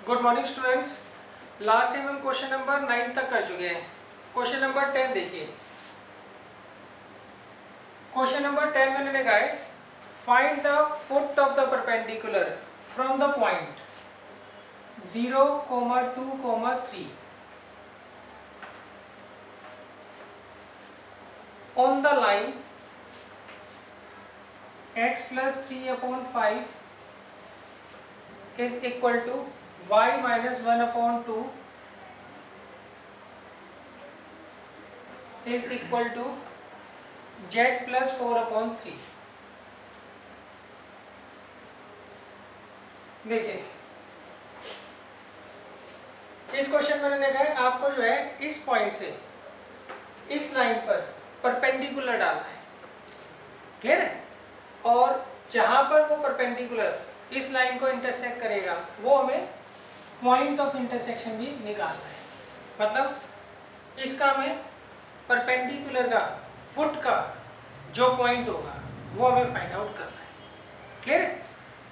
Good morning students. Last time हम question number 9 तक कर चुके हैं। क्वेश्चन नंबर 10 देखिए। क्वेश्चन नंबर 10 में मैंने कहा है find the foot of the perpendicular from the point 0, 2, 3 on the line x plus 3/5 is equal to y minus 1/2 is equal to z plus 4/3। देखिए इस क्वेश्चन में मैंने कहा है आपको जो है इस पॉइंट से इस लाइन पर परपेंडिकुलर डालना है, क्लियर है। और जहां पर वो परपेंडिकुलर इस लाइन को इंटरसेक्ट करेगा वो हमें पॉइंट ऑफ इंटरसेक्शन भी निकालना है। मतलब इसका हमें परपेंडिकुलर का फुट का जो पॉइंट होगा वो हमें फाइंड आउट करना है, क्लियर है।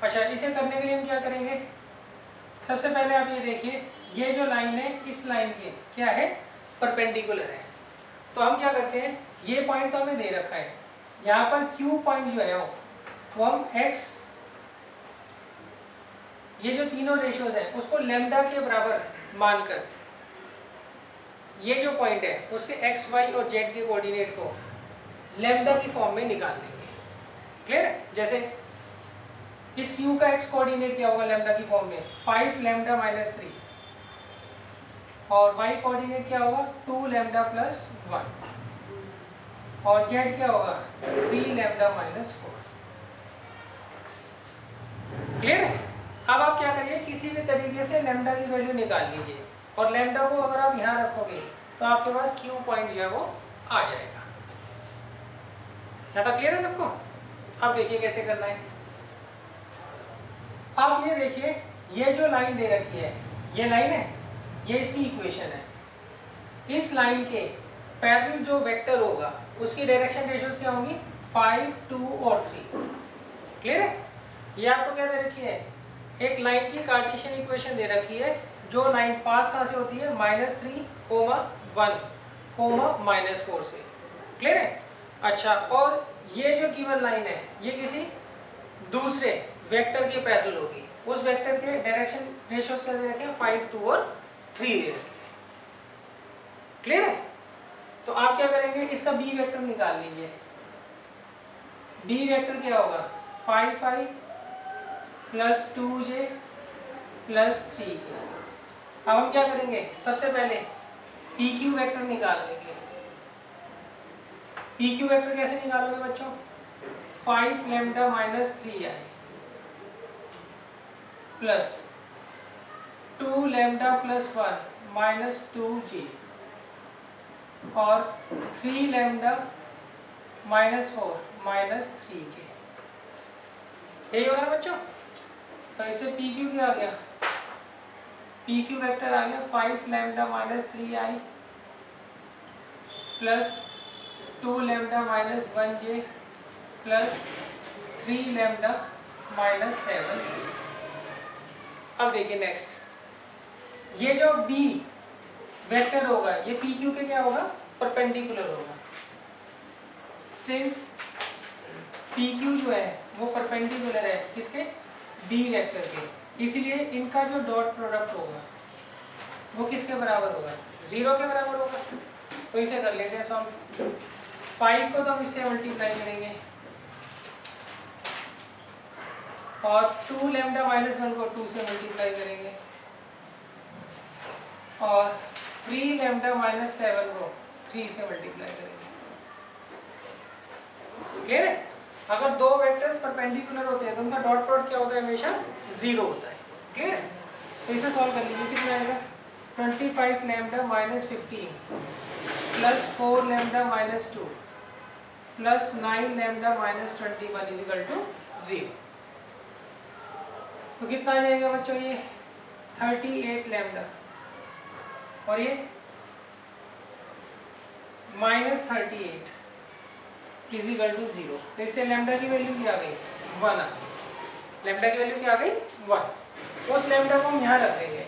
अच्छा, इसे करने के लिए हम क्या करेंगे, सबसे पहले आप ये देखिए ये जो लाइन है इस लाइन के क्या है, परपेंडिकुलर है। तो हम क्या करते हैं, ये पॉइंट तो हमें दे रखा है, यहाँ पर Q पॉइंट जो है वो हम x, ये जो तीनों रेशियोज हैं उसको लैम्डा के बराबर मानकर ये जो पॉइंट है उसके x, y और z के कोऑर्डिनेट को लैम्डा की फॉर्म में निकाल लेंगे, क्लियर है। जैसे इस Q का x कोऑर्डिनेट क्या होगा लैम्डा की फॉर्म में 5 लैम्डा माइनस 3 और y कोऑर्डिनेट क्या होगा 2 लैम्डा प्लस 1 और z क्या होगा 3 लैम्डा माइनस 4, क्लियर है। अब आप क्या करिए, किसी भी तरीके से लैम्डा की वैल्यू निकाल लीजिए और लैम्डा को अगर आप यहाँ रखोगे तो आपके पास Q पॉइंट जो है वो आ जाएगा। यहाँ तक क्लियर है सबको। अब देखिए कैसे करना है। अब ये देखिए ये जो लाइन दे रखी है ये लाइन है, ये इसकी इक्वेशन है। इस लाइन के पैरेलल जो वेक्टर होगा उसकी डायरेक्शन रेशियोज क्या होंगी 5, 2 और 3, क्लियर है। ये आपको क्या दे रखी है, एक लाइन की कार्टेशियन इक्वेशन दे रखी है जो लाइन पास कहाँ से होती है -3, 1, -4 से, क्लियर है। अच्छा, और ये जो गिवन लाइन है ये किसी दूसरे वेक्टर के पैरेलल होगी, उस वेक्टर के डायरेक्शन रेशियोज क्या दे रखे हैं 5, 2 और 3 दे रखे हैं, क्लियर है। तो आप क्या करेंगे, इसका बी वेक्टर निकाल लीजिए। बी वेक्टर क्या होगा 5i plus 2j plus 3k। अब हम क्या करेंगे, सबसे पहले PQ वेक्टर निकाल लेंगे। PQ वेक्टर कैसे निकालोगे बच्चों, 5 lambda minus 3i plus 2 lambda plus 1 minus 2j और 3 लैम्डा माइनस 4 माइनस 3k, यही होगा बच्चों। तो इससे PQ क्या आ गया, PQ वेक्टर आ गया 5 lambda minus 3i plus 2 lambda minus 1j plus 3 lambda minus 7। अब देखिए नेक्स्ट, ये जो B वेक्टर होगा ये PQ के क्या होगा, परपेंडिकुलर होगा। सिंस PQ जो है वो परपेंडिकुलर है किसके, B वेक्टर के, इसलिए इनका जो डॉट प्रोडक्ट होगा वो किसके बराबर होगा, 0 के बराबर होगा। तो इसे कर लेते हैं सॉल्व। 5 को तो हम इससे मल्टीप्लाई करेंगे और 2 लैम्डा माइनस 1 को 2 से मल्टीप्लाई करेंगे और 3 लैम्डा माइनस 7 को 3 से मल्टीप्लाई करेंगे, क्लियर है। अगर दो वेक्टर्स परपेंडिकुलर होते हैं तो उनका डॉट प्रोडक्ट क्या होता है, हमेशा 0 होता है, क्लियर है। तो इसे सॉल्व कर लीजिए, कितना आएगा 25 lambda minus 15 plus 4 lambda minus 2 plus 9 lambda minus 21 is equal to 0। तो कितना आ जाएगा बच्चों, ये 38 लैम्डा और ये माइनस 38 इज इक्वल टू 0। तो इससे लैम्डा की वैल्यू क्या आ गई 1 आ गई, लैम्डा की वैल्यू क्या आ गई 1। उस लैम्डा को हम यहाँ रख देंगे,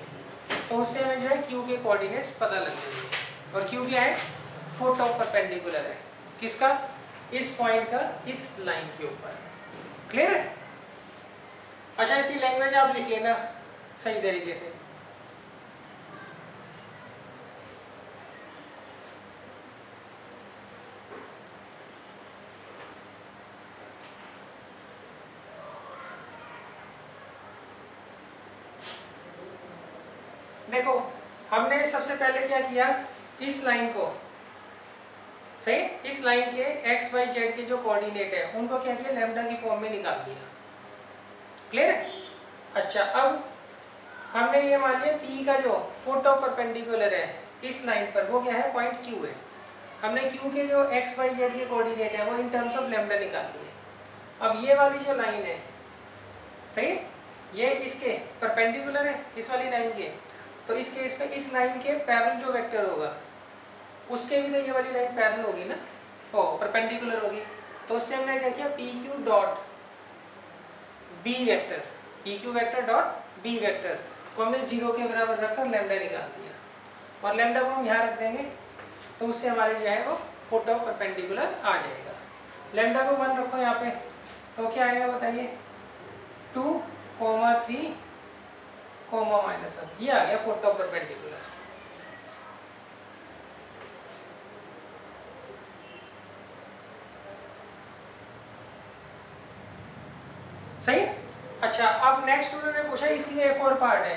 तो उससे हमें जो है क्यू के कोऑर्डिनेट्स पता लग जाएंगे। और क्यू क्या है? फुट ऑफ परपेंडिकुलर है किसका? इस पॉइंट का इस लाइन के ऊपर। क्लियर है? अच्छा, इसकी लैंग्वेज आप लिख लेना सही तरीके से। देखो, हमने सबसे पहले क्या किया, इस लाइन को सही, इस लाइन के x y z के जो कोऑर्डिनेट है उनको क्या किया, लैम्डा की फॉर्म में निकाल दिया। क्लियर है? अच्छा, अब हमने ये मान लिया P का जो फुट ऑफ परपेंडिकुलर है इस लाइन पर, वो क्या है, पॉइंट Q है। हमने Q के जो x y z के कोऑर्डिनेट है वो इन टर्म्स ऑफ लैम्डा निकाल लिए। अब ये वाली जो लाइन है सही, ये इसके परपेंडिकुलर है इस वाली लाइन के, तो इस केस में इस लाइन के पैरेलल जो वेक्टर होगा उसके भी तो ये वाली लाइन पैरेलल होगी ना, ओ परपेंडिकुलर होगी। तो उससे हमने क्या किया, P Q dot B vector, P Q vector dot B vector को हमने 0 के बराबर रखकर लैम्डा निकाल दिया। और लैम्डा को हम यहाँ रख देंगे, तो उससे हमारे जो है वो फुट ऑफ परपेंडिकुलर आ जाएगा। लैम्डा को 1 रखो यहाँ पे, तो क्या आएगा बताइए, 2, 3, -1, ये आ गया फुट ऑफ परपेंडिकुलर। सही। अच्छा, अब नेक्स्ट उन्होंने पूछा, इसी में एक और पार्ट है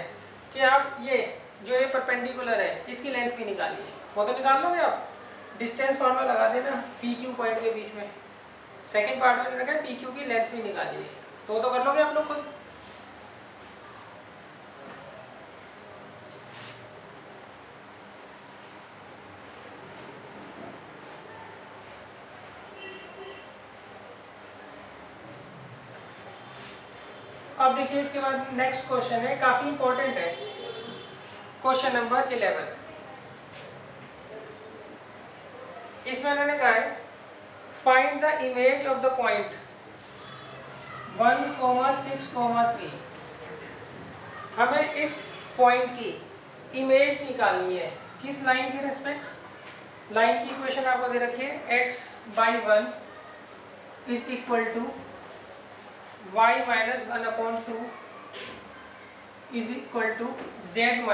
कि आप ये जो ये परपेंडिकुलर है इसकी लेंथ भी निकालिए। वो तो निकाल लोगे आप, डिस्टेंस फॉर्मूला लगा देना पी क्यू पॉइंट के बीच में। सेकंड पार्ट में उन्होंने कहा पी क्यू की लेंथ भी निकालिए, तो कर लोगे आप लोग खुद। अब देखिए, इसके बाद नेक्स्ट क्वेश्चन है, काफी इंपॉर्टेंट है, क्वेश्चन नंबर 11। इसमें उन्होंने कहा है, find the image of the point 1, 6, 3। हमें इस पॉइंट की इमेज निकालनी है, किस लाइन की रेस्पेक्ट। लाइन की इक्वेशन आपको दे रखी है, x/1 is equal to y - 1/2 is equal to z -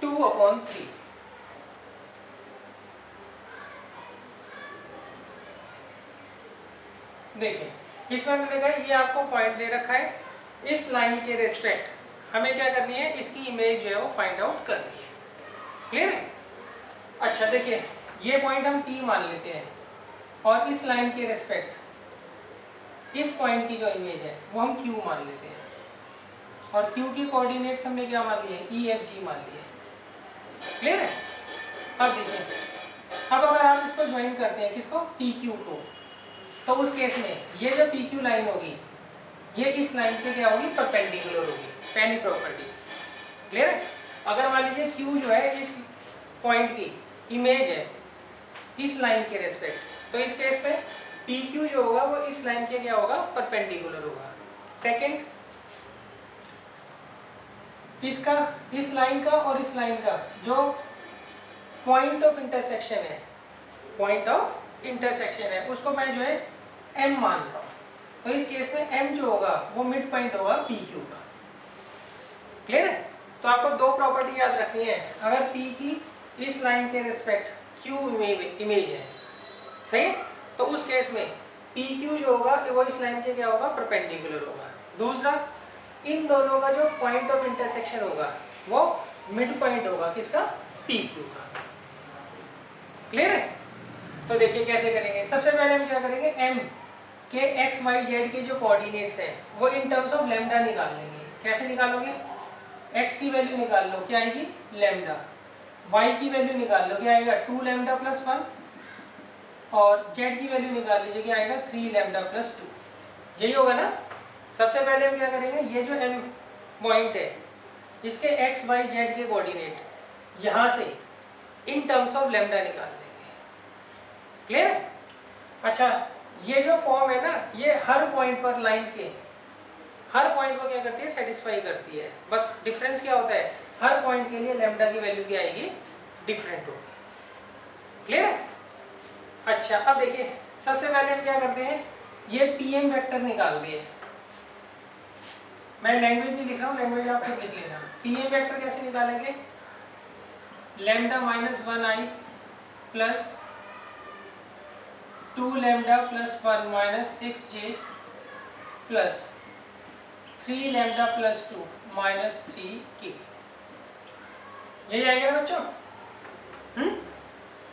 2/3। देखिए, इसमें मैंने कहा ये आपको पॉइंट दे रखा है, इस लाइन के रेस्पेक्ट हमें क्या करनी है, इसकी इमेज जो है वो फाइंड आउट करनी है। क्लियर है? अच्छा देखिए, ये पॉइंट हम P मान लेते हैं, और इस लाइन के रेस्पेक्ट इस पॉइंट की जो इमेज है वो हम Q मान लेते हैं, और Q की कोऑर्डिनेट्स हमने क्या मान लिए, E F G मान लिए। क्लियर है? अब देखिए, अब अगर आप इसको ज्वाइन करते हैं, किसको, PQ को, तो उस केस में ये जो PQ लाइन होगी ये इस लाइन के क्या होगी, परपेंडिकुलर होगी, पहली प्रॉपर्टी। क्लियर है? अगर मान लीजिए Q जो है इस पॉइंट की इमेज है इस लाइन के रेस्पेक्ट, तो इस केस में PQ जो होगा वो इस लाइन के क्या होगा, परपेंडिकुलर होगा। सेकंड, इसका, इस लाइन का और इस लाइन का जो पॉइंट ऑफ इंटरसेक्शन है, पॉइंट ऑफ इंटरसेक्शन है उसको मैं जो है M मान रहा हूँ, तो इस केस में M जो होगा वो मिड पॉइंट होगा PQ का। क्लियर है? तो आपको दो प्रॉपर्टी याद रखनी है, अगर P की इस लाइन के रिस्पेक्ट Q इमेज है, सही, तो उस केस में PQ जो होगा वो इस लाइन के क्या होगा, परपेंडिकुलर होगा। दूसरा, इन दोनों का जो पॉइंट ऑफ इंटरसेक्शन होगा वो मिड पॉइंट होगा, किसका, PQ का। क्लियर है? तो देखिए कैसे करेंगे। सबसे पहले हम क्या करेंगे, M के x y z के जो कोऑर्डिनेट्स हैं वो इन टर्म्स ऑफ लैम्डा निकाल लेंगे। कैसे निकालोगे, x की वैल्यू निकाल लो, क्या आएगी, लैम्डा। y की वैल्यू निकाल लो, क्या आएगा, 2 लैम्डा प्लस 1, और z की वैल्यू निकाल लीजिए, क्या आएगा, 3 लैम्डा प्लस 2। यही होगा ना। सबसे पहले हम क्या करेंगे, ये जो M पॉइंट है इसके x y z के कोऑर्डिनेट यहाँ से इन टर्म्स ऑफ लैम्डा निकाल लेंगे। क्लियर है? अच्छा, ये जो फॉर्म है ना, ये हर पॉइंट पर लाइन के हर पॉइंट को क्या करती है, सेटिस्फाई करती है। बस डिफरेंस क्या होता है, हर पॉइंट के लिए लैम्डा की वैल्यू क्या आएगी, डिफरेंट होगी। क्लियर है? अच्छा अब देखिए सबसे पहले हम क्या करते हैं, ये पीएम वेक्टर निकाल दिए। मैं लैंग्वेज नहीं लिख रहा हूँ, लैंग्वेज आप खुद लिख लेना। पीएम वेक्टर कैसे निकालेंगे, lambda minus 1i plus 2 lambda plus 1 minus 6j plus 3 lambda plus 2 minus 3k। यही आएगा ना बच्चों?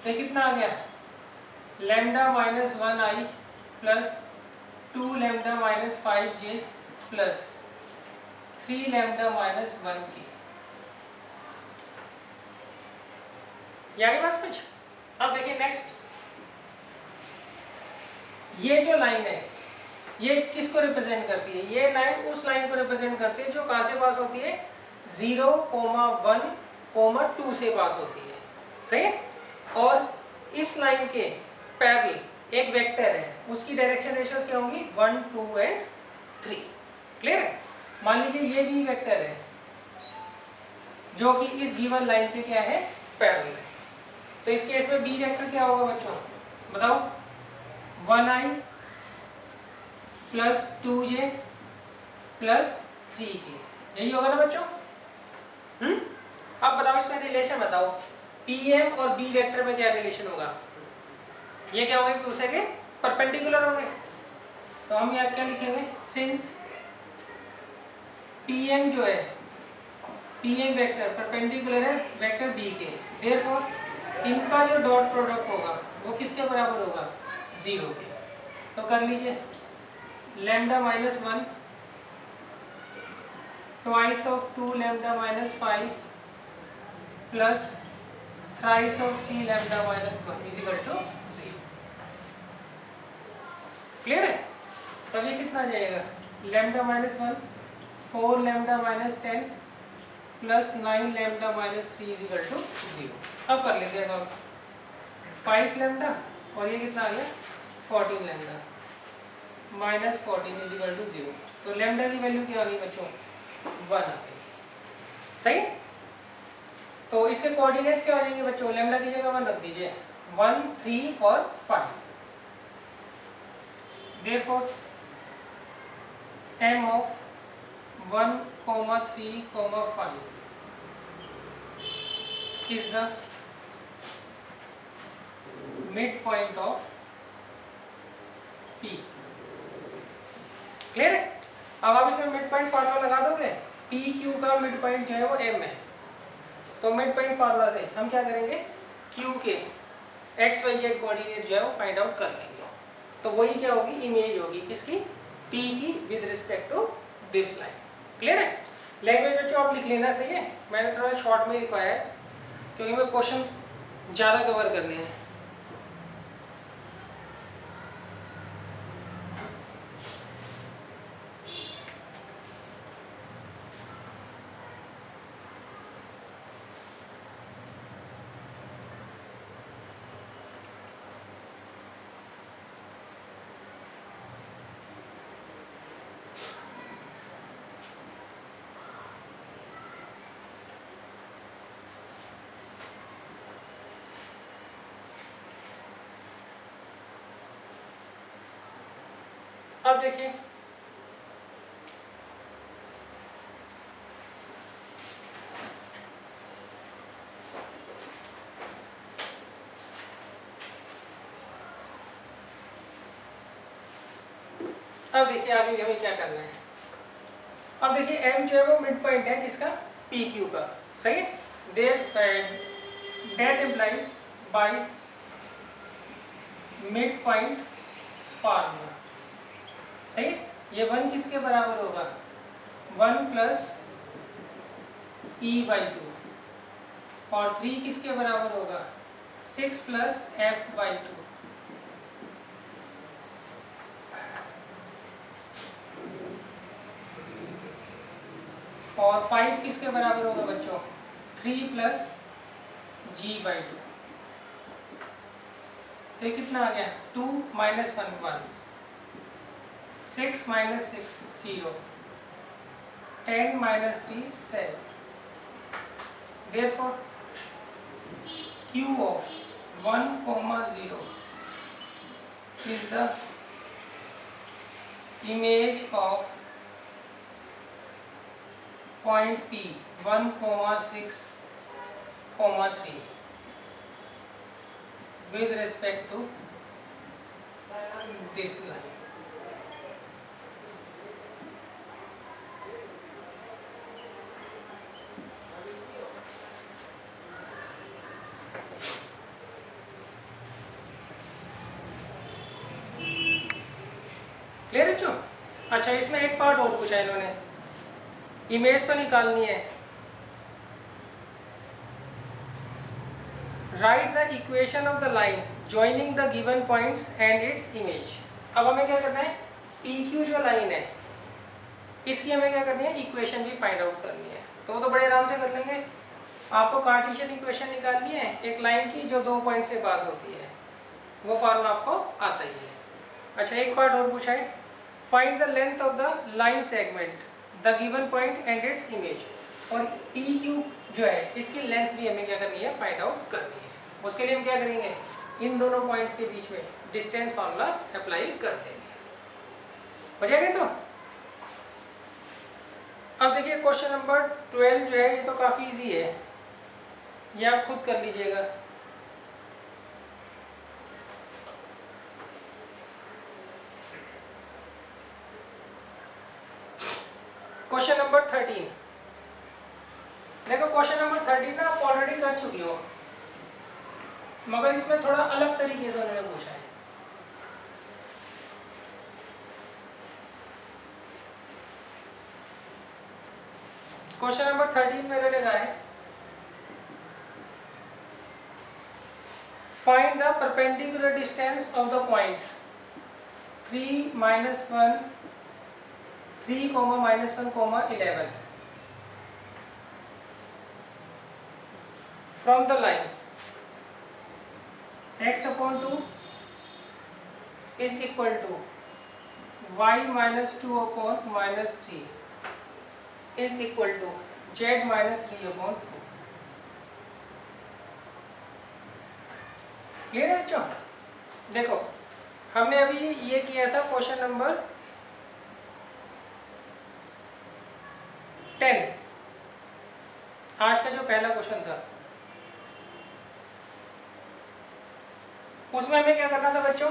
तो कितना आ गया, lambda minus 1i plus 2 lambda minus 5j plus 3 lambda minus 1k। ये आगे बस कुछ। अब देखिए नेक्स्ट, ये जो लाइन है ये किसको रिप्रेजेंट करती है, ये लाइन उस लाइन को रिप्रेजेंट करती है जो कहाँ से पास होती है, 0, 1, 2 से पास होती है। सही है? और इस लाइन के पैरेलल एक वेक्टर है, उसकी डायरेक्शन रेशियोज क्या होंगी, 1, 2 एंड 3। क्लियर है? मान लीजिए ये भी वेक्टर है जो कि इस गिवन लाइन के क्या है, पैरेलल है। तो इस केस में बी वेक्टर क्या होगा बच्चों, बताओ, 1i plus 2j plus 3k। यही होगा ना बच्चों? अब बताओ इसमें रिलेशन बताओ, पीएम और बी वेक्टर में क्या रिलेशन होगा, ये क्या होगा, एक दूसरे के परपेंडिकुलर होंगे। तो हम यहाँ क्या लिखेंगे, सिंस पीएम जो है, पीएम वेक्टर परपेंडिकुलर है वेक्टर बी के, देयरफॉर इनका जो डॉट प्रोडक्ट होगा वो किसके बराबर होगा, 0 के। तो कर लीजिए, lambda minus 1 twice of 2 lambda minus 5 plus thrice of 3 lambda minus 1 is equal to 0। Clear है? तभी कितना आ जाएगा, lambda minus 1 4 lambda minus 10 plus 9 lambda minus 3 is equal to 0। अब कर लेते हैं सॉल्व, 5 लैम्डा और ये कितना आ गया, 14 lambda minus 14 is equal to 0। तो लैम्डा की वैल्यू क्या आ गई बच्चों, 1 आ गई। सही? तो इसके कोऑर्डिनेट्स क्या हो जाएंगे बच्चों, लैम्डा की जगह 1 रख दीजिए, 1, 3 और 5। Therefore m of 1, 3, 5 is the midpoint of P। Clear है? अब आप इसमें मिड पॉइंट फार्मूला लगा दोगे, पी क्यू का मिड पॉइंट जो है वो m है। तो मिड पॉइंट फार्मूला से हम क्या करेंगे, q के x y z कोऑर्डिनेट जो है वो फाइंड आउट कर लेंगे। तो वही क्या होगी, इमेज होगी किसकी, p की with respect to this line. Clear है? लैंग्वेज बच्चों आप लिख लेना, सही है? मैंने थोड़ा शॉर्ट में लिखवाया है क्योंकि मैं क्वेश्चन ज़्यादा कवर करने हैं। अब देखिए आगे हमें क्या करना है। अब देखिए m जो है वो मिड पॉइंट है किसका, पी क्यू का। सही है? That implies by mid point formula. सही है? ये 1 किसके बराबर होगा, 1 प्लस e/2 और 3 किसके बराबर होगा, 6 प्लस f/2। और 5 किसके बराबर होगा बच्चों, 3 प्लस g/2। तो ये कितना आ गया, 2 minus 1 1, 6 minus 6 0, 10 minus 3 7. Therefore q of 1 comma 0 is the image of point P 1 comma 6 comma 3 with respect to this line. Clear है जो? अच्छा, इसमें एक पार्ट और पूछा है इन्होंने, इमेज तो निकालनी है। Right the equation of the line joining the given points and its image. अब हमें क्या करना है, पी क्यू जो लाइन है इसकी हमें क्या करनी है, इक्वेशन भी फाइंड आउट करनी है। तो वो तो बड़े आराम से कर लेंगे। आपको कार्टेशियन इक्वेशन निकालनी है एक लाइन की जो 2 पॉइंट से पास होती है, वो फॉर्मूला आपको आता ही है। अच्छा, एक पार्ट और पूछा है, find the length of the line segment the given point and its image. और पी क्यू जो है इसकी लेंथ भी हमें क्या करनी है, फाइंड आउट करनी है। उसके लिए हम क्या करेंगे, इन दोनों पॉइंट्स के बीच में डिस्टेंस फार्मूला अप्लाई कर देंगे। हो जाएगा? तो अब देखिए क्वेश्चन नंबर 12 जो है ये तो काफ़ी इजी है, ये आप खुद कर लीजिएगा। क्वेश्चन नंबर 13, देखो क्वेश्चन नंबर 13 ना आप ऑलरेडी कर चुकी हो, मगर इसमें थोड़ा अलग तरीके से उन्होंने पूछा है। क्वेश्चन नंबर 13 में मैंने कहा है find the perpendicular distance of the point 3 minus 1 3, minus 1, 11 from the line x upon 2 is equal to y minus 2 upon minus 3 is equal to z minus 3 upon 2। Clear है बच्चों? देखो हमने अभी ये किया था क्वेश्चन नंबर 10, आज का जो पहला क्वेश्चन था उसमें हमें क्या करना था बच्चों,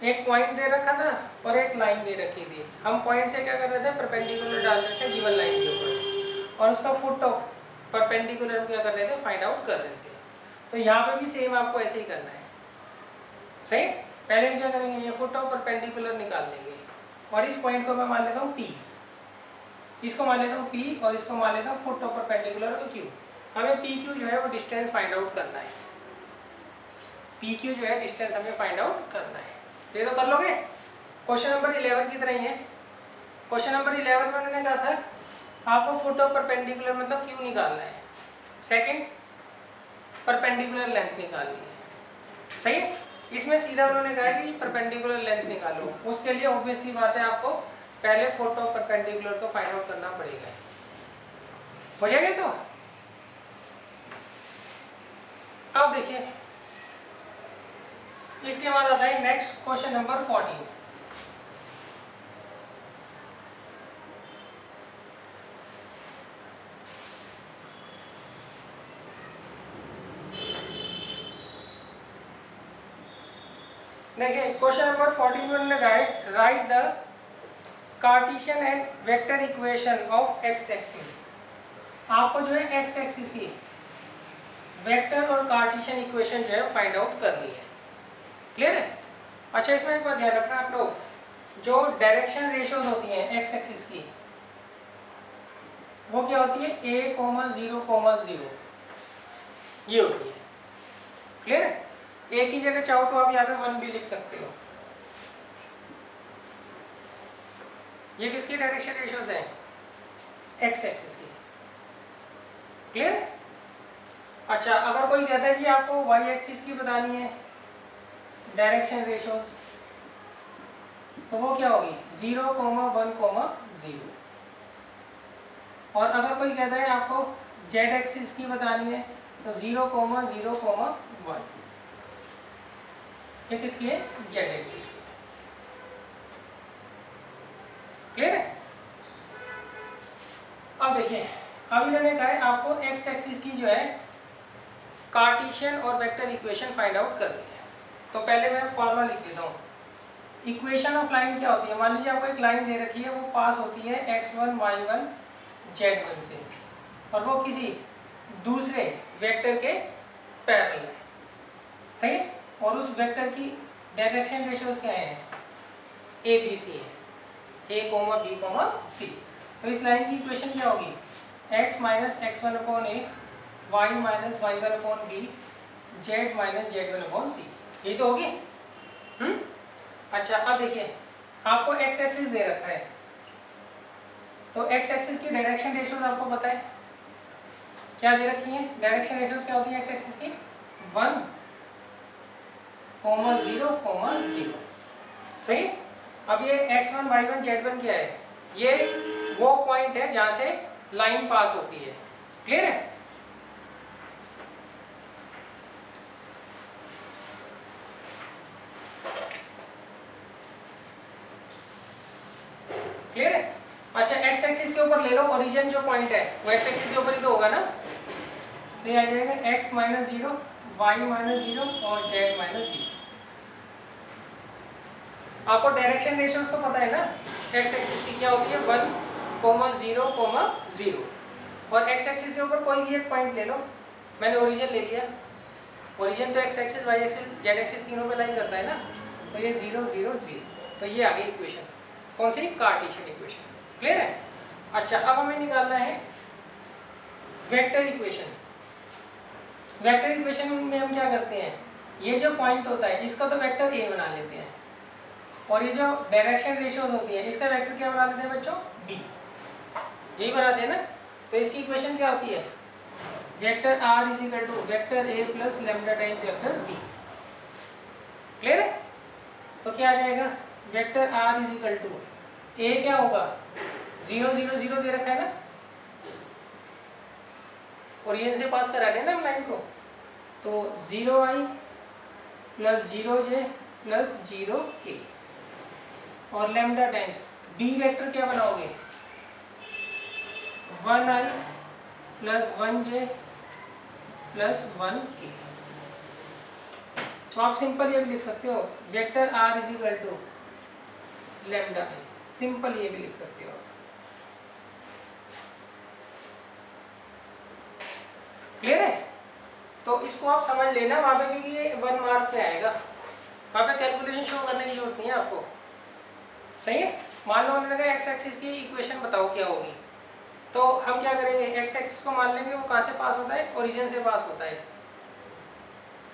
एक पॉइंट दे रखा था और एक लाइन दे रखी थी। हम पॉइंट से क्या कर रहे थे, परपेंडिकुलर डाल रहे थे गिवन लाइन के ऊपर, और उसका फुट ऑफ परपेंडिकुलर क्या कर रहे थे, फाइंड आउट कर रहे थे। तो यहाँ पे भी सेम आपको ऐसे ही करना है। सही, पहले हम क्या करेंगे, ये फुट ऑफ परपेंडिकुलर निकाल लेंगे और इस पॉइंट को मैं मान लेता हूँ P, इसको मान लेता हूँ P और इसको मान लेता हूँ फुट ऑफ परपेंडिकुलर Q। हमें PQ जो है वो डिस्टेंस फाइंड आउट करना है, PQ जो है डिस्टेंस हमें फाइंड आउट करना है। ये तो कर लोगे। क्वेश्चन नंबर 11 की तरह ही है। क्वेश्चन नंबर 11 में उन्होंने कहा था आपको फुट ऑफ परपेंडिकुलर मतलब Q निकालना है, सेकंड परपेंडिकुलर लेंथ निकालनी है। सही है, इसमें सीधा उन्होंने कहा कि परपेंडिकुलर लेंथ निकालो। उसके लिए ऑब्वियस सी बात है आपको पहले फुट ऑफ परपेंडिकुलर को फाइंड आउट करना पड़ेगा। हो जाएगा? तो अब देखिए इसके बाद आता है नेक्स्ट क्वेश्चन नंबर 14। देखिए क्वेश्चन नंबर 14 में उन्होंने कहा है right the Cartesian and vector equation of x axis. आपको जो है एक्स एक्सिस की वेक्टर और कार्टेशियन इक्वेशन जो है फाइंड आउट करनी है। क्लियर है? अच्छा, इसमें एक बात ध्यान रखना आप लोग, जो डायरेक्शन रेशियोज होती हैं एक्स एक्सिस की वो क्या होती है, a, 0, 0 ये होती है। क्लियर है? a की जगह चाहो तो आप यहाँ पे 1 भी लिख सकते हो। ये किसकी डायरेक्शन रेशियोज है, एक्स एक्सिस की। क्लियर है? अच्छा, अगर कोई कहता है जी आपको वाई एक्सिस की बतानी है डायरेक्शन रेशियोज, तो वो क्या होगी 0, 1, 0। और अगर कोई कहता है आपको जेड एक्सिस की बतानी है तो 0,0,1 ये किसकी है? जेड एक्सिस की। क्लियर है? अब देखिए, अब इन्होंने कहा है आपको एक्स एक्सिस की जो है कार्टेशियन और वेक्टर इक्वेशन फाइंड आउट करनी है। तो पहले मैं फॉर्मूला लिख देता हूँ। इक्वेशन ऑफ लाइन क्या होती है? मान लीजिए आपको एक लाइन दे रखी है, वो पास होती है x1 y1 z1 से, और वो किसी दूसरे वेक्टर के पैरेलल है, सही है? और उस वेक्टर की डायरेक्शन रेशियोज क्या है? ए बी सी है, a, b, c। तो इस लाइन की इक्वेशन क्या होगी? x minus x1 upon a, y minus y1 upon b, z minus z1 upon c। यही तो होगी। अच्छा, अब देखिए आपको x एक्सिस दे रखा है, तो x एक्सिस की डायरेक्शन रेशियोज आपको पता है क्या दे रखी है? डायरेक्शन रेशियोज क्या होती है x एक्सिस की? 1, 0, 0। सही। अब ये x1 y1 z1 क्या है? ये वो पॉइंट है जहां से लाइन पास होती है। क्लियर है? क्लियर है? अच्छा, x एक्सिस के ऊपर ले लो, ओरिजिन जो पॉइंट है वो x एक्सिस के ऊपर ही तो होगा ना। तो ये आ जाएगा x माइनस 0, y माइनस 0 और z माइनस 0। आपको डायरेक्शन रेशियोज तो पता है ना, x एक्सिस की क्या होती है? 1, 0, 0। और x एक्सिस के ऊपर कोई भी एक पॉइंट ले लो, मैंने ओरिजिन ले लिया। ओरिजिन तो x axis, y axis, z axis तीनों पे लाई करता है ना। तो ये 0, 0, 0। तो ये आ गई इक्वेशन। कौन सी? Cartesian equation. क्लियर है? अच्छा, अब हमें निकालना है वेक्टर इक्वेशन। वेक्टर इक्वेशन में हम क्या करते हैं? ये जो पॉइंट होता है इसका तो वेक्टर a बना लेते हैं, और ये जो डायरेक्शन रेशियोज होती है इसका वेक्टर क्या बना लेते हैं बच्चों? b। यही बनाते हैं ना। तो इसकी इक्वेशन क्या होती है? Vector r is equal to vector a plus lambda times vector b। Clear है? तो क्या आ जाएगा? Vector r is equal to a क्या होगा? 0, 0, 0 दे रखा है ना, और ये से पास करा रहे हैं ना हम लाइन को। तो 0i plus 0j plus 0k, और लैम्डा टाइम्स b वेक्टर क्या बनाओगे? 1i plus 1j plus 1k। तो आप सिंपल ये भी लिख सकते हो, vector r is equal to lambda i। Simple ये भी लिख सकते हो। क्लियर है? तो इसको आप समझ लेना वहां पे, क्योंकि ये 1 मार्क पे आएगा, वहां पे कैलकुलेशन शो करने की जरूरत नहीं है आपको। सही है? मान लो हमने कहा एक्स एक्सिस की इक्वेशन बताओ क्या होगी, तो हम क्या करेंगे? एक्स एक्सिस को मान लेंगे वो कहाँ से पास होता है? ओरिजिन से पास होता है।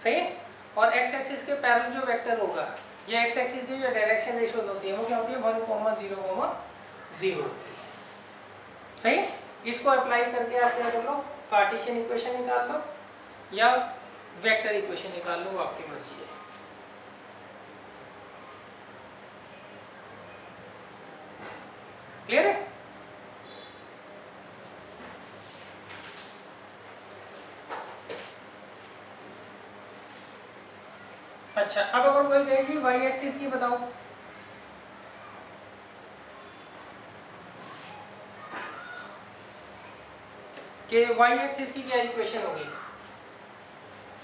सही है? और एक्स एक्सिस के पैरेलल जो वेक्टर होगा, ये एक्स एक्सिस की जो डायरेक्शन रेशियोज होती है वो क्या होती है? 1, 0, 0 होती है। सही है? इसको अप्लाई करके आप क्या कर लो? कार्टेशियन इक्वेशन निकाल लो या वेक्टर इक्वेशन निकाल लो, वो आपकी मर्जी है। क्लियर है? अच्छा, अब अगर कोई कहे कि वाई एक्सिस की बताओ, कि वाई एक्सिस की क्या इक्वेशन होगी?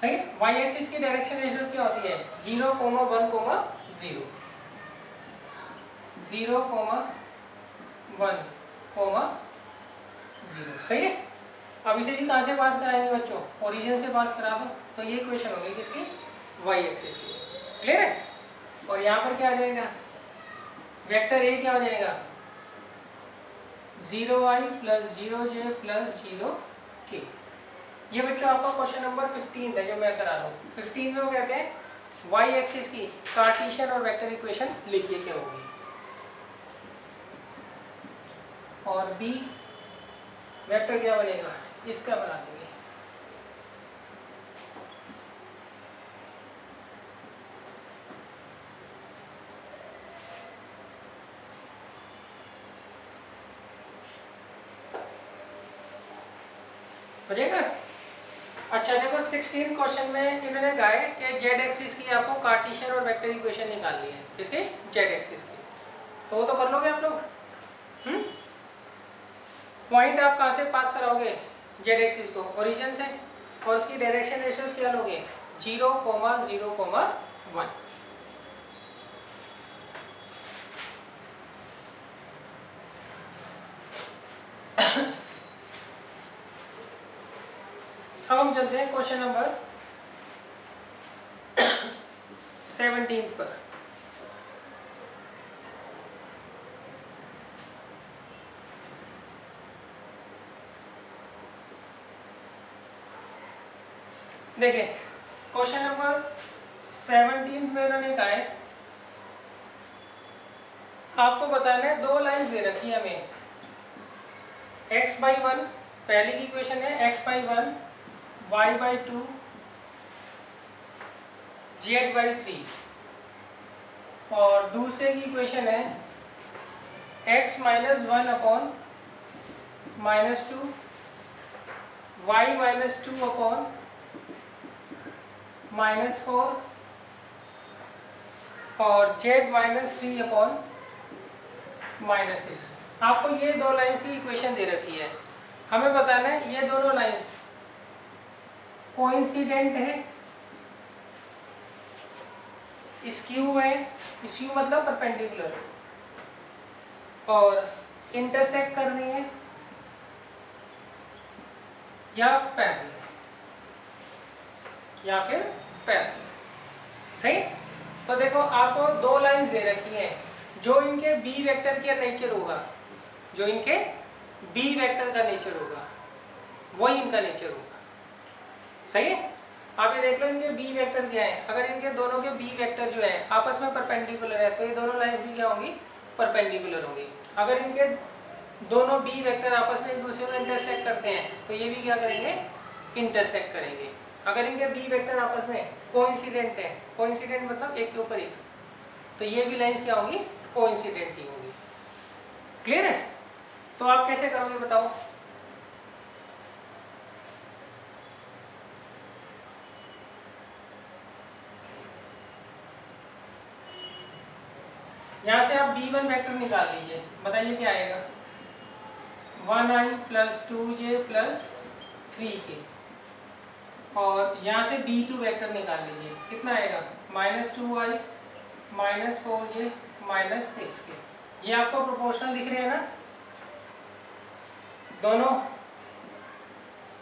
सही है? वाई एक्सिस की डायरेक्शन रेशियोज क्या होती है? 0, 1, 0, 0, 1, 0। सही है? अब इसे भी कहाँ से पास कराएंगे बच्चों? ओरिजिन से पास करा दो, तो ये इक्वेशन होगी किसकी? वाई एक्सिस की। क्लियर है? और यहाँ पर क्या आ जाएगा? वेक्टर ए क्या हो जाएगा? 0i plus 0j plus 0k। ये बच्चों आपका क्वेश्चन नंबर 15 है जो मैं करा रहा हूँ। 15 में वो कहते हैं वाई एक्सिस की कार्टेशियन और वेक्टर इक्वेशन लिखिए क्या होगी, और बी वेक्टर क्या बनेगा? इसका बना देंगे। हो जाएगा। अच्छा देखो 16 क्वेश्चन में इन्होंने कहा है कि जेड एक्सिस की आपको कार्टेशियन और वेक्टर इक्वेशन निकालनी है, किसके, जेड एक्सिस की। तो वो तो कर लोगे आप लोग। पॉइंट आप कहाँ से पास कराओगे जेड एक्सिस को, ओरिजिन से, और उसकी डायरेक्शन रेशियोज क्या लोगे, 0, 0, 1। अब हम चलते हैं क्वेश्चन नंबर 17 पर। देखिए क्वेश्चन नंबर 17 में इन्होंने कहा है आपको बताना है, दो लाइंस दे रखी है हमें, x/1 पहली की इक्वेशन है, x/1 y/2 z/3, और दूसरे की इक्वेशन है x - 1 अपॉन -2 y - 2 अपॉन -4 और z -3 अपॉन -6। आपको ये दो लाइंस की इक्वेशन दे रखी है, हमें बताना है ये दोनों लाइंस कोइंसिडेंट है, स्क्यू है, स्क्यू मतलब परपेंडिकुलर, और इंटरसेक्ट कर रही है या पैरेलल, या फिर पैरेलल। सही। तो देखो आपको दो लाइंस दे रखी हैं, जो इनके बी वेक्टर का नेचर होगा, जो इनके बी वेक्टर का नेचर होगा वही इनका नेचर होगा। सही है। आप ये देख लो इनके बी वेक्टर क्या है, अगर इनके दोनों के बी वेक्टर जो है आपस में परपेंडिकुलर है तो ये दोनों लाइंस भी क्या होंगी, परपेंडिकुलर होंगी। अगर इनके दोनों बी वेक्टर आपस में एक दूसरे को इंटरसेक्ट करते हैं तो ये भी क्या करेंगे, इंटरसेक्ट करेंगे। अगर इनके बी वेक्टर आपस में कोइंसिडेंट है, कोइंसिडेंट मतलब एक के ऊपर एक, तो ये भी लाइंस क्या होंगी, कोइंसिडेंट ही होंगी। क्लियर है। तो आप कैसे करोगे बताओ। यहां से आप b1 वेक्टर निकाल लीजिए, बताइए क्या आएगा, 1i + 2j + 3k, और यहाँ से b2 वेक्टर निकाल लीजिए, कितना आएगा, -2i -4j -6k। ये आपको प्रोपोर्शनल दिख रहे हैं ना, दोनों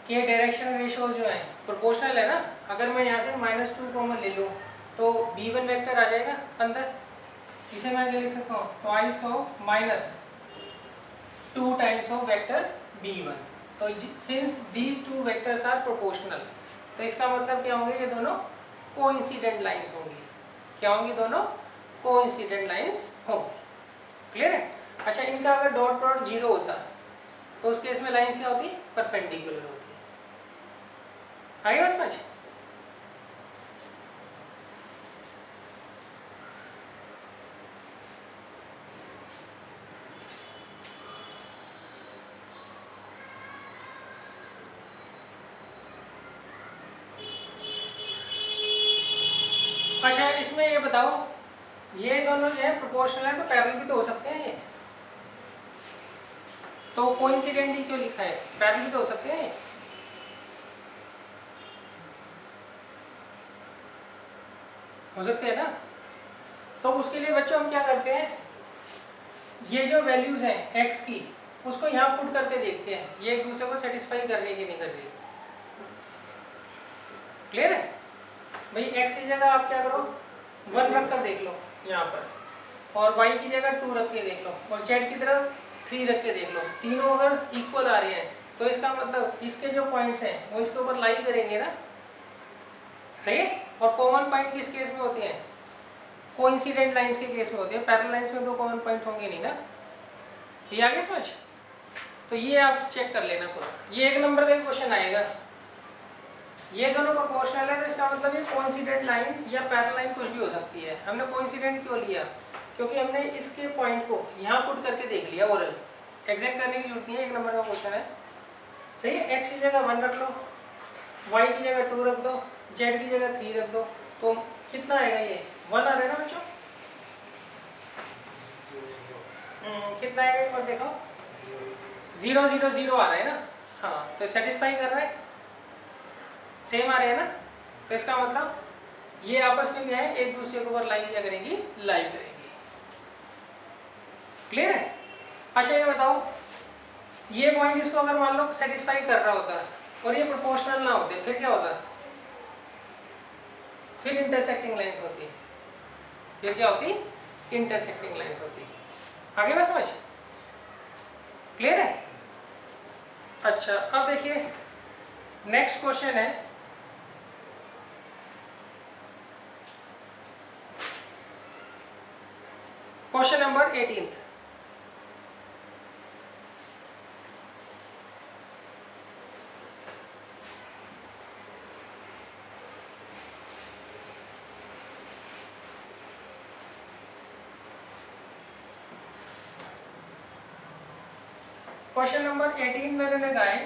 के डायरेक्शन रेशियो जो है प्रोपोर्शनल है ना। अगर मैं यहाँ से -2 कॉमन ले लूँ तो b1 वेक्टर आ जाएगा अंदर, इसे मैं क्या लिख सकता हूँ, twice of -2 times of vector b1। तो since these two vectors are proportional, तो इसका मतलब क्या होंगे, ये दोनों कोइंसिडेंट लाइंस होंगी। क्या होंगी, दोनों कोइंसिडेंट लाइंस होंगी। क्लियर है। अच्छा इनका अगर डॉट प्रोडक्ट 0 होता तो उस केस में लाइंस क्या होती, परपेंडिकुलर होती है। आई बात समझ। अच्छा इसमें ये बताओ, ये दोनों जो है प्रोपोर्शनल है तो पैरेलल भी तो हो सकते हैं ये, तो कोइंसिडेंट ही क्यों लिखा है, पैरेलल भी तो हो सकते हैं, हो सकते हैं ना। तो उसके लिए बच्चों हम क्या करते हैं, ये जो वैल्यूज हैं x की उसको यहाँ पुट करके देखते हैं ये एक दूसरे को सेटिस्फाई कर रही है कि नहीं कर रही। क्लियर है भाई। x की जगह आप क्या करो, 1 रख कर देख लो यहाँ पर, और y की जगह 2 रख के देख लो, और z की तरफ 3 रख के देख लो। तीनों अगर इक्वल आ रहे हैं तो इसका मतलब इसके जो पॉइंट्स हैं वो इसके ऊपर लाई करेंगे ना। सही है। और कॉमन पॉइंट किस केस में होते हैं, कोइंसिडेंट लाइंस के केस में होते हैं। पैरेलल लाइंस में तो कॉमन पॉइंट होंगे नहीं ना। ठीक है, आगे समझ। तो ये आप चेक कर लेना पूरा, ये 1 नंबर का क्वेश्चन आएगा। ये दोनों प्रोपोर्शनल है तो इसका मतलब ये कोइंसिडेंट लाइन या पैरेलल लाइन कुछ भी हो सकती है। हमने कोइंसिडेंट क्यों लिया, क्योंकि हमने इसके पॉइंट को यहाँ पुट करके देख लिया। ओरल एग्जैक्ट करने की जरूरत नहीं है, 1 नंबर का क्वेश्चन है। सही है। x की जगह 1 रख लो, y की जगह 2 रख दो, z की जगह 3 रख दो, तो कितना आएगा ये 1 आ रहा है ना बच्चों। कितना आएगा एक बार देखो, 0 0 0 आ रहा है ना। हाँ तो सेटिस्फाई कर रहा है, सेम आ रहे हैं ना। तो इसका मतलब ये आपस में क्या है, एक दूसरे के ऊपर लाइन क्या करेंगी, लाई करेंगी। क्लियर है। अच्छा ये बताओ, ये पॉइंट इसको अगर मान लो सेटिस्फाई कर रहा होता और ये प्रोपोर्शनल ना होते, फिर क्या होता, फिर इंटरसेक्टिंग लाइंस होती। फिर क्या होती, इंटरसेक्टिंग लाइंस होती। आगे बात समझ, क्लियर है। अच्छा अब देखिए नेक्स्ट क्वेश्चन है, क्वेश्चन नंबर 18। क्वेश्चन नंबर 18 मैंने लिखा है,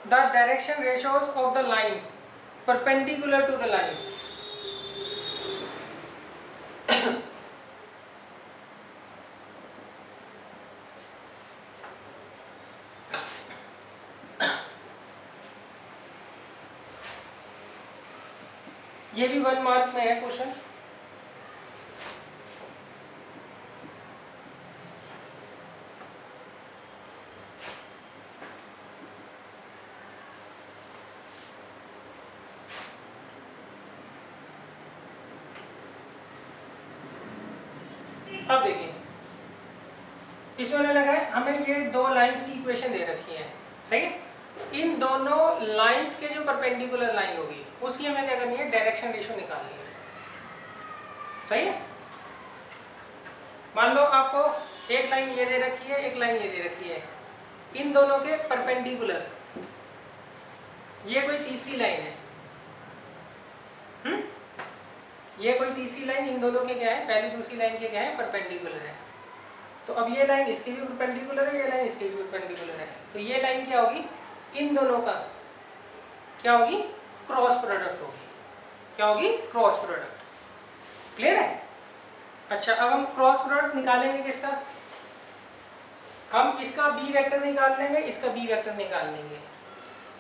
the direction ratios of the line perpendicular to the line. ये भी 1 मार्क में है क्वेश्चन। अब देखिए इसमें लगा है हमें ये दो लाइंस की इक्वेशन दे रखी है, सही है। इन दोनों लाइंस के जो परपेंडिकुलर लाइन होगी उसकी हमें क्या करनी है, डायरेक्शन रेशियो निकालनी है, सही है। मान लो आपको एक लाइन ये दे रखी है, एक लाइन ये दे रखी है, इन दोनों के परपेंडिकुलर ये कोई तीसरी लाइन है, ये कोई तीसरी लाइन इन दोनों के क्या है, पहली दूसरी लाइन के क्या है, परपेंडिकुलर है। तो अब ये लाइन इसकी भी परपेंडिकुलर है, ये लाइन इसकी भी परपेंडिकुलर है, तो ये लाइन क्या होगी, इन दोनों का क्या होगी, क्रॉस प्रोडक्ट होगी। क्या होगी, क्रॉस प्रोडक्ट। क्लियर है। अच्छा अब हम क्रॉस प्रोडक्ट निकालेंगे किसका, हम इसका बी वेक्टर निकाल लेंगे, इसका बी वेक्टर निकाल लेंगे।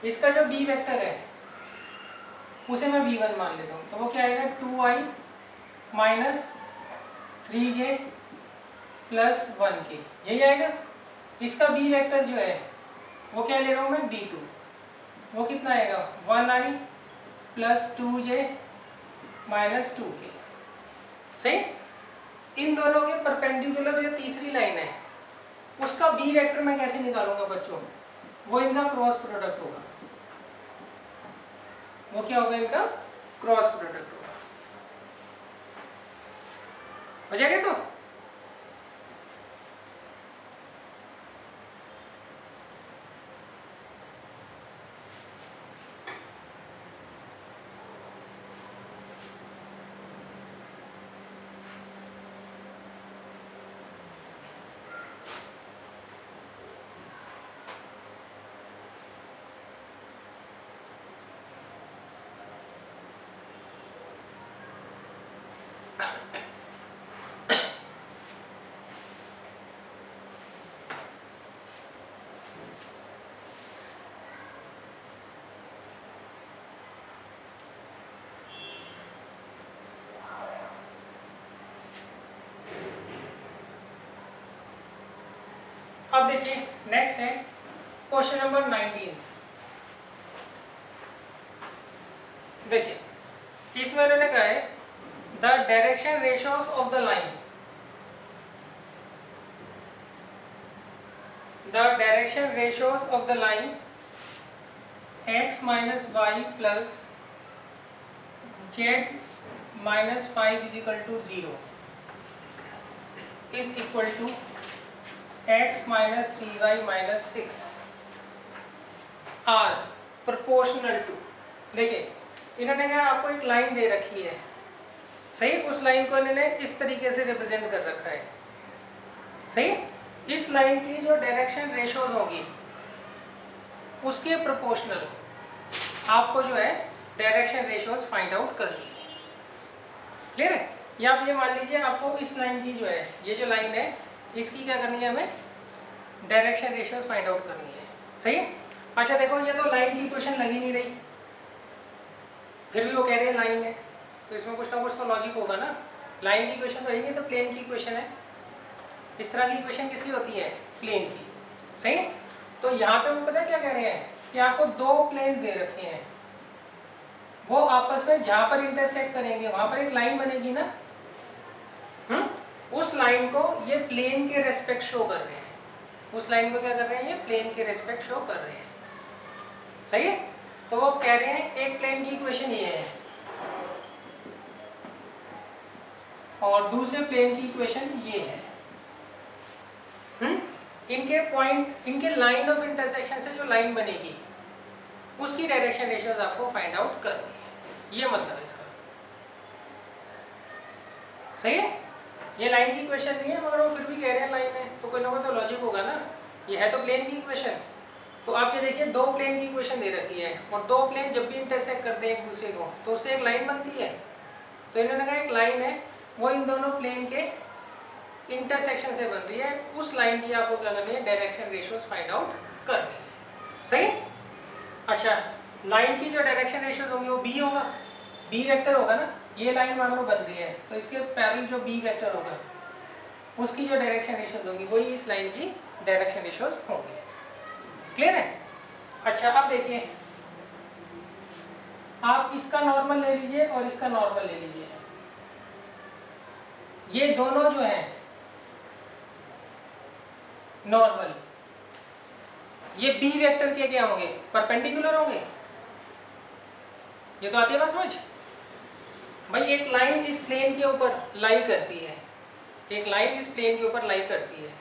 इसका जो बी वेक्टर है उसे मैं b1 मान लेता हूँ, तो वो क्या आएगा 2i minus 3j plus 1k, यही आएगा। इसका b वेक्टर जो है वो क्या ले रहा हूँ मैं, b2, वो कितना आएगा 1i plus 2j minus 2k, सही। इन दोनों के परपेंडिकुलर जो तीसरी लाइन है उसका b वेक्टर मैं कैसे निकालूंगा बच्चों, वो इनका क्रॉस प्रोडक्ट होगा। वो क्या होगा, इनका क्रॉस प्रोडक्ट होगा। हो जाएगा तो अब देखिए नेक्स्ट है क्वेश्चन नंबर 19। देखिए इसमें मैंने कहा है the direction ratios of the line, the direction ratios of the line x minus Y plus Z minus 5 is equal to 0 is equal to x minus 3y minus 6 are proportional to. देखिए इन्होंने क्या आपको एक line दे रखी है, सही, उस line को इन्होंने इस तरीके से रिप्रेजेंट कर रखा है, सही। इस लाइन की जो डायरेक्शन रेशियोज होगी उसके प्रोपोर्शनल आपको जो है डायरेक्शन रेशियोज फाइंड आउट करनी है। क्लियर है? या आप ये मान लीजिए आपको इस लाइन की जो है, ये जो लाइन है इसकी क्या करनी है, हमें डायरेक्शन रेशियोज फाइंड आउट करनी है। सही है? अच्छा देखो, ये तो लाइन की इक्वेशन लगी नहीं रही, फिर भी वो कह रहे हैं लाइन है, तो इसमें कुछ ना कुछ तो लॉजिक होगा ना। लाइन की इक्वेशन तो है नहीं, तो प्लेन की इक्वेशन है। इस तरह की इक्वेशन किसकी होती है? प्लेन की। सही है? तो यहाँ पे वो पता क्या कह रहे हैं कि आपको दो प्लेन्स दे रखे हैं, वो आपस में जहां पर इंटरसेक्ट करेंगे वहां पर एक लाइन बनेगी ना। उस लाइन को ये प्लेन के रेस्पेक्ट शो कर रहे हैं। उस लाइन को क्या कर रहे हैं? ये प्लेन के रेस्पेक्ट शो कर रहे हैं। सही है? तो वो कह रहे हैं एक प्लेन की इक्वेशन ये है और दूसरे प्लेन की इक्वेशन ये है। इनके पॉइंट, इनके लाइन ऑफ इंटरसेक्शन से जो लाइन बनेगी उसकी डायरेक्शन रेशियोज आपको फाइंड आउट करनी है। ये मतलब है इसका। सही है? ये लाइन की इक्वेशन नहीं है, मगर वो फिर भी कह रहे हैं लाइन है, तो कोई ना कोई तो लॉजिक होगा ना। ये है तो प्लेन की इक्वेशन। तो आप ये देखिए, दो प्लेन की इक्वेशन दे रखी है और दो प्लेन जब भी इंटरसेक्ट करते हैं एक दूसरे को तो उससे एक लाइन बनती है। तो इन्होंने कहा एक लाइन है वो इन दोनों प्लेन के इंटरसेक्शन से बन रही है, उस लाइन की आपको क्या करनी है? डायरेक्शन रेशियोज फाइंड आउट करनी है। सही? अच्छा, लाइन की जो डायरेक्शन रेशियोज होंगी वो बी होगा, बी वेक्टर होगा ना। ये लाइन मान लो बन रही है तो इसके पैरेलल जो बी वेक्टर होगा उसकी जो डायरेक्शन रेशियोज होंगी वही इस लाइन की डायरेक्शन रेशियोज होंगी। क्लियर है? अच्छा, अब देखिए, आप इसका नॉर्मल ले लीजिए और इसका नॉर्मल ले लीजिए। ये दोनों जो है नॉर्मल, ये बी वेक्टर के क्या होंगे? परपेंडिकुलर होंगे। ये तो आती है बात समझ? भाई एक लाइन इस प्लेन के ऊपर लाई करती है, एक लाइन इस प्लेन के ऊपर लाई करती है।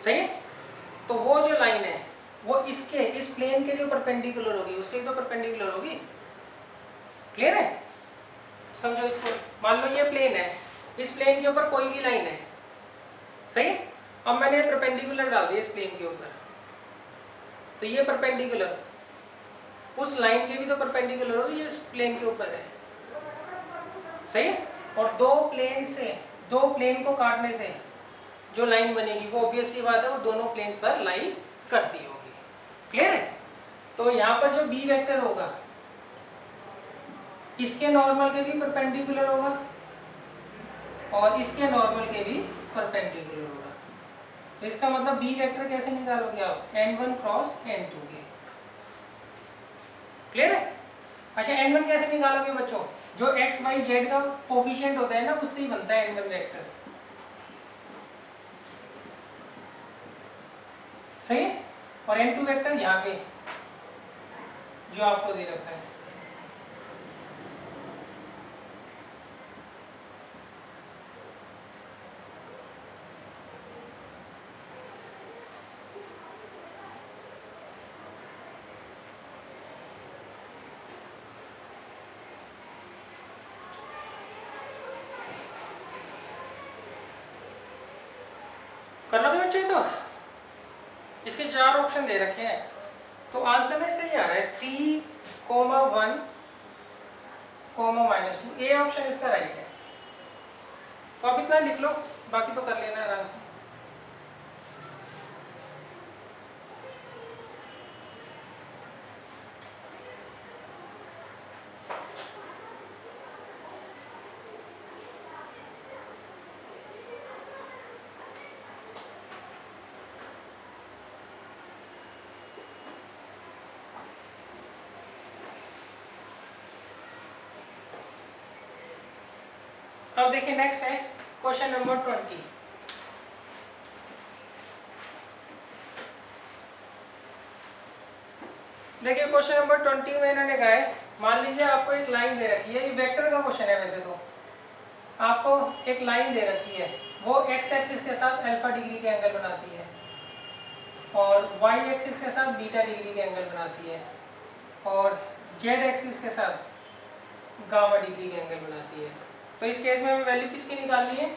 सही है? तो वो जो लाइन है वो इसके, इस प्लेन के जो परपेंडिकुलर होगी उसके भी तो परपेंडिकुलर होगी। क्लियर है? समझो इसको। मान लो ये प्लेन है, इस प्लेन के ऊपर कोई भी लाइन है। सही है? अब मैंने परपेंडिकुलर डाल दिया इस प्लेन के ऊपर, तो ये परपेंडिकुलर उस लाइन के भी तो परपेंडिकुलर होगी जो इस प्लेन के ऊपर है। सही है? और दो प्लेन से, दो प्लेन को काटने से जो लाइन बनेगी वो ऑब्वियसली बात है वो दोनों प्लेन्स पर लाई करती होगी। क्लियर है? तो यहाँ पर जो बी वेक्टर होगा इसके नॉर्मल के भी परपेंडिकुलर होगा और इसके नॉर्मल के भी परपेंडिकुलर होगा। तो इसका मतलब बी वेक्टर कैसे निकालोगे आप? n1 क्रॉस n2 के। क्लियर है? अच्छा, n1 कैसे निकालोगे बच्चों? जो x y z का कोफिशिएंट होता है ना उससे ही बनता है n1 वेक्टर। सही है? और n2 वेक्टर यहाँ पे जो आपको दे रखा है। कर लोगे बच्चे? तो इसके चार ऑप्शन दे रखे हैं, तो आंसर में इसका ये आ रहा है 3, 1, -2। ए ऑप्शन इसका राइट है। तो आप इतना लिख लो, बाकी तो कर लेना आराम से। अब देखिए नेक्स्ट है क्वेश्चन नंबर 20। देखिए क्वेश्चन नंबर 20 में इन्होंने कहा है, मान लीजिए आपको एक लाइन दे रखी है, ये वेक्टर का क्वेश्चन है वैसे तो। आपको एक लाइन दे रखी है, वो x एक्सिस के साथ अल्फा डिग्री के एंगल बनाती है और y एक्सिस के साथ बीटा डिग्री के एंगल बनाती है और z एक्सिस के साथ गामा डिग्री के एंगल बनाती है। तो इस केस में हमें वैल्यू किसकी निकालनी है?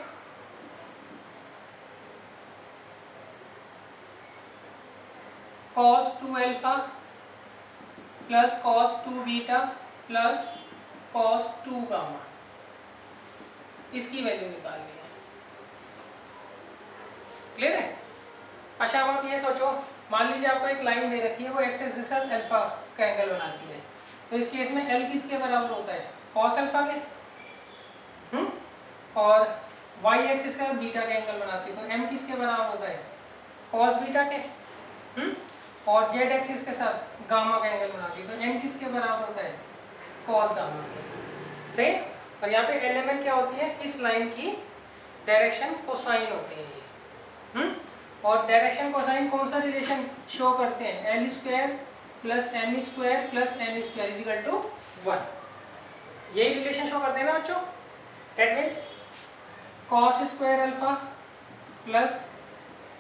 cos 2 alpha plus cos 2 beta plus cos 2 gamma, इसकी वैल्यू निकालनी है। क्लियर है? अच्छा अब आप ये सोचो, मान लीजिए आपको एक लाइन दे रखी है, वो एक्स एक्सिस पर अल्फा का एंगल बनाती है, तो इस केस में एल किसके बराबर होता है? cos अल्फा के। और वाई एक्सिस का बीटा का एंगल बनाती है, तो एम किसके बराबर होता है? cos बीटा के। और जेड एक्सिस के साथ गामा का एंगल बनाती है, तो एम किसके बराबर होता है? cos गामा के। सही। और यहाँ पे एलिमेंट क्या होती है? इस लाइन की डायरेक्शन कोसाइन होती है ये। और डायरेक्शन कोसाइन कौन सा रिलेशन शो करते हैं? L square plus M square plus N square is equal to 1, यही रिलेशन शो करते हैं ना बच्चों। That means cos square alpha plus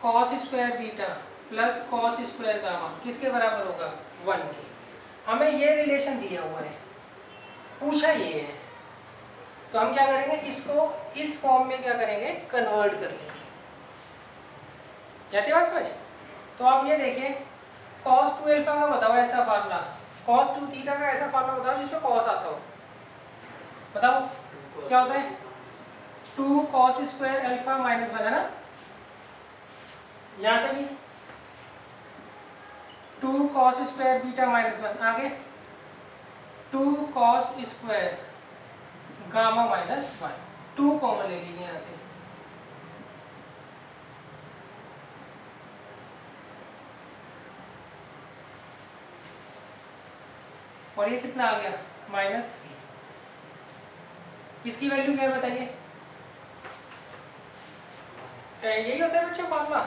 cos square beta plus cos square gamma किसके बराबर होगा? 1 के। हमें ये रिलेशन दिया हुआ है, पूछा ये है, तो हम क्या करेंगे? इसको इस फॉर्म में क्या करेंगे? कन्वर्ट कर लेंगे। जाती बात समझ? तो आप ये देखिए, cos 2 अल्फा का बताओ ऐसा फार्मूला, cos 2 थीटा का ऐसा फार्मूला बताओ जिसमें cos आता हो। बताओ क्या होता है? 2 cos स्क्वायर अल्फा माइनस 1 है ना। यहाँ से भी 2 cos स्क्वायर बीटा माइनस 1, आगे 2 cos square gamma minus 1, 2 common ले लीजिए यहाँ से। और ये कितना आ गया? -3। इसकी वैल्यू क्या है बताइए? यही होता है बच्चों फॉर्मूला।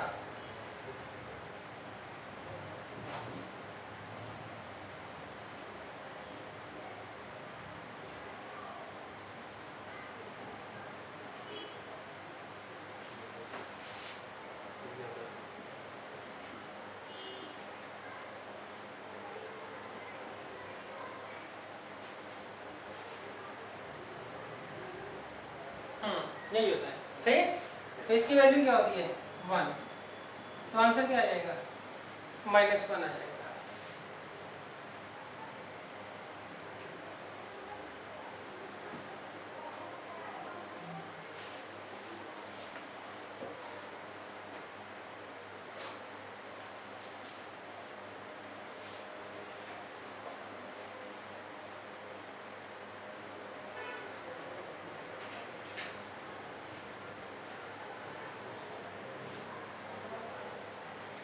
यही होता है। सही। तो इसकी वैल्यू क्या होती है? 1। तो आंसर क्या आ जाएगा? -1 आ जाएगा।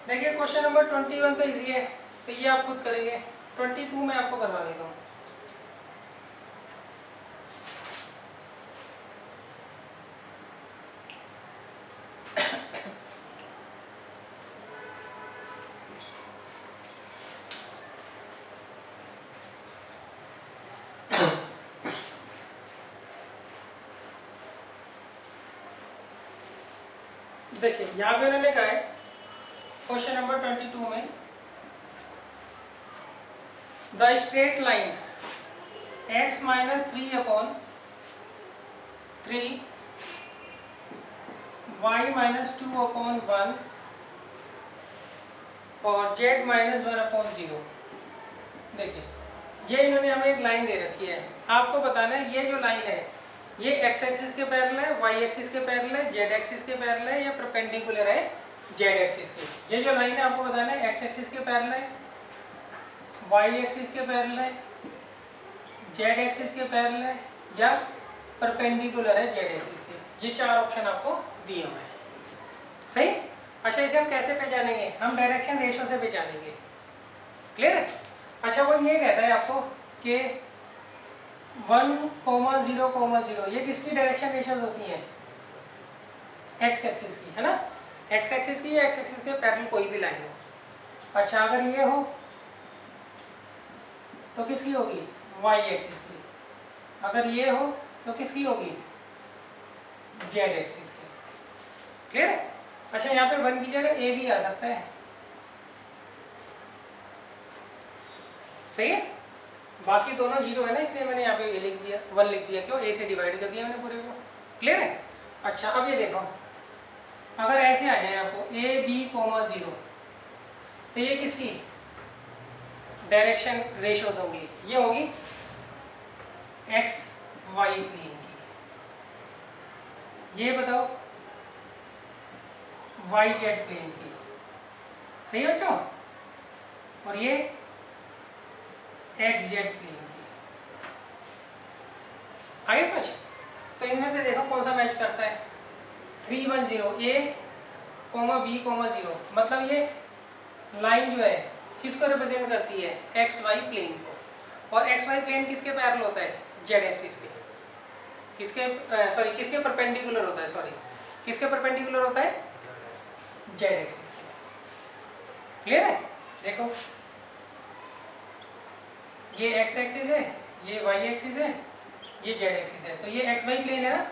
देखिए क्वेश्चन नंबर 21 तो इजी है, तो ये आप खुद करेंगे। 22 में आपको करवा देता हूँ। देखिए यहाँ पे उन्होंने कहा है क्वेश्चन नंबर 22 में, the straight line x - 3/3 y - 2/1 और z - 1/0। देखिए ये इन्होंने हमें एक लाइन दे रखी है, आपको बताना है ये जो लाइन है ये x एक्सिस के पैरेलल है, y एक्सिस के पैरेलल है, z एक्सिस के पैरेलल है या परपेंडिकुलर है z एक्सिस के। ये जो लाइन है आपको बताना है x एक्सिस के पैरेलल है, y एक्सिस के पैरेलल है, z एक्सिस के पैरेलल है या परपेंडिकुलर है z एक्सिस के। ये 4 ऑप्शन आपको दिए हुए हैं। सही। अच्छा इसे हम कैसे पहचानेंगे? हम डायरेक्शन रेशो से पहचानेंगे। क्लियर है? अच्छा वो ये कहता है आपको कि 1,0,0 ये किसकी डायरेक्शन रेशोज होती हैं? एक्स एक्सिस की, है ना। एक्स एक्सिस की या एक्स एक्सिस के पैरेलल कोई भी लाइन हो। अच्छा अगर ये हो तो किसकी होगी? वाई एक्सिस की। अगर ये हो तो किसकी होगी? जेड एक्सिस की। क्लियर है? अच्छा यहाँ पे 1 की जगह ए भी आ सकता है। सही है। बाकी दोनों 0 है ना, इसलिए मैंने यहाँ पे ए लिख दिया, 1 लिख दिया। क्यों? ए से डिवाइड कर दिया मैंने पूरे को। क्लियर है? अच्छा अब ये देखो, अगर ऐसे आ जाए आपको a b, 0 तो ये किसकी डायरेक्शन रेशियोज होंगी? ये होगी एक्स वाई प्लेन की। ये बताओ वाई जेड प्लेन की। सही है बच्चों? और ये एक्स जेड प्लेन की। आगे समझ? तो इनमें से देखो कौन सा मैच करता है। 3 1 0 ए कोमा बी कोमा 0, मतलब ये लाइन जो है किसको रिप्रेजेंट करती है? एक्स वाई प्लेन को। और एक्स वाई प्लेन किसके पैरेलल होता है? जेड एक्सिस के। किसके परपेंडिकुलर होता है? किसके परपेंडिकुलर होता है? जेड एक्सिस के। क्लियर है? देखो ये एक्स एक्सिस है, ये वाई एक्सिस है, ये जेड एक्सिस है। तो ये एक्स वाई प्लेन है ना,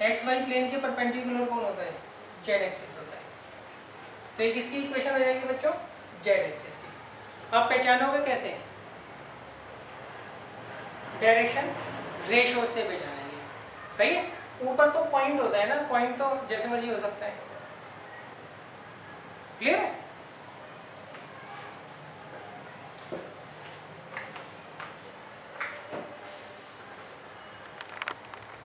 एक्स वाई प्लेन के परपेंडिकुलर कौन होता है? जेड एक्सिस होता है। तो ये किसकी इक्वेशन हो जाएगी बच्चों? जेड एक्सिस की। आप पहचानोगे कैसे? डायरेक्शन रेशियो से पहचानेंगे। सही है? ऊपर तो पॉइंट होता है ना, पॉइंट तो जैसे मर्जी हो सकता है। क्लियर है?